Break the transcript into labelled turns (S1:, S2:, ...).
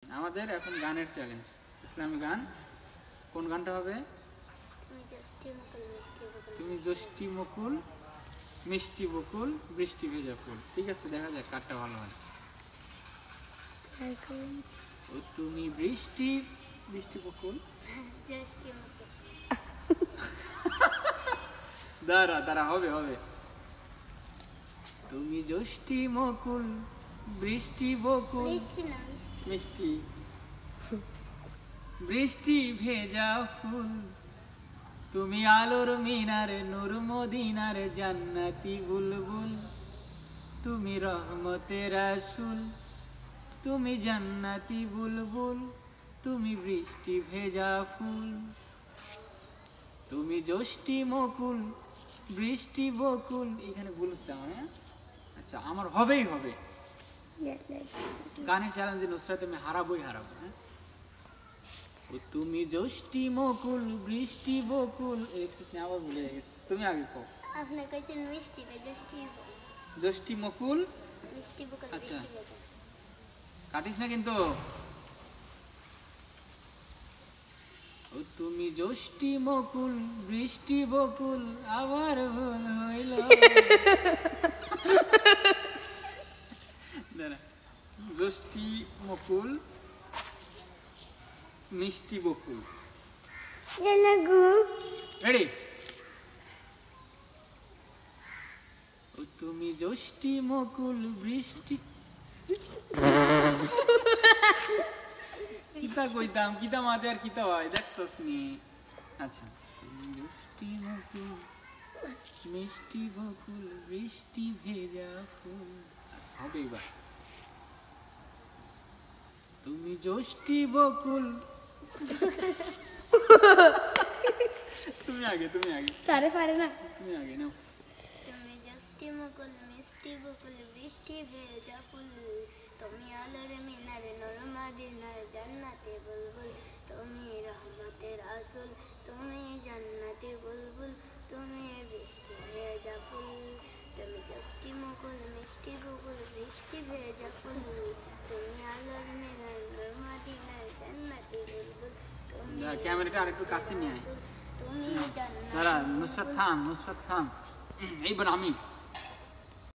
S1: আমাদের এখন গানের চ্যালেঞ্জ, ইসলামী গান। কোন গানটা হবে? তুমি জ্যোষ্ঠী মুকুল মিষ্টি বকুল বৃষ্টি ভেজা ফুল। ঠিক আছে, দেখা যাক কারটা ভালো হয়। ও তুমি বৃষ্টি বৃষ্টি বকুল, দাঁড়া দাঁড়া, হবে হবে। তুমি জ্যোষ্ঠী মুকুল বৃষ্টি বকুল মিষ্টি বৃষ্টি ভেজা ফুল, তুমি আলোর মিনার নূর মদিনার জান্নাতি বুলবুল, তুমি রহমতের রাসূল, তুমি জান্নাতি বুলবুল, তুমি বৃষ্টি ভেজা ফুল, তুমি জ্যোষ্ঠী মুকুল বৃষ্টি বকুল। এখানে বলতে হ্যাঁ, আচ্ছা আমার হবেই হবে। গানের চ্যালেঞ্জে নুসরাত আমি হারাবোই হারাবো। হ্যাঁ, ও তুমি জ্যোষ্ঠী মুকুল বৃষ্টি বকুল। আবার ভুলে গেছি, তুমি আগে কও।
S2: আপনি কইছেন মিষ্টি জ্যোষ্ঠী
S1: জ্যোষ্ঠী মুকুল
S2: মিষ্টি বকুল।
S1: আচ্ছা কাটিস না কিন্তু। ও তুমি জ্যোষ্ঠী মুকুল বৃষ্টি বকুল, আবার ভুল হইল। জ্যোষ্ঠী মুকুল মিষ্টি বকুল। রেডি? ও তুমি জ্যোষ্ঠী মুকুল বৃষ্টি, কিতা কইতাম কিতা মাঝে আর কিতা হয় দেখছস নি। আচ্ছা, তুমি জ্যোষ্ঠী মুকুল মিষ্টি বকুল বৃষ্টি ভেজা ফুল। হবে এবার। তুমি জ্যোষ্ঠী বকুল, তুমি আগে
S2: সারে পারে না।
S1: তুমি আগে নাও।
S2: তুমি জ্যোষ্ঠী মুকুল মিষ্টি বকুল বৃষ্টি ভেজা ফুল, তুমি আলোর মিনার নূর মদিনার জান্নাতি বুলবুল, তুমি রহমতের রাসূল, তুমি জান্নাতি বুলবুল, তুমি বৃষ্টি ভেজা ফুল, তুমি জ্যোষ্ঠী মুকুল মিষ্টি বকুল বৃষ্টি ভেজা ফুল, তুমি আলোর মিনার নূর মদিনার জান্নাতি বুলবুল, তুমি
S1: ক্যামেরাটা আরেকটু কাছে নিয়ে আয়।
S2: তুমি
S1: দাঁড়া নুসরাত থাম, নুসরাত থাম। এইবার আমি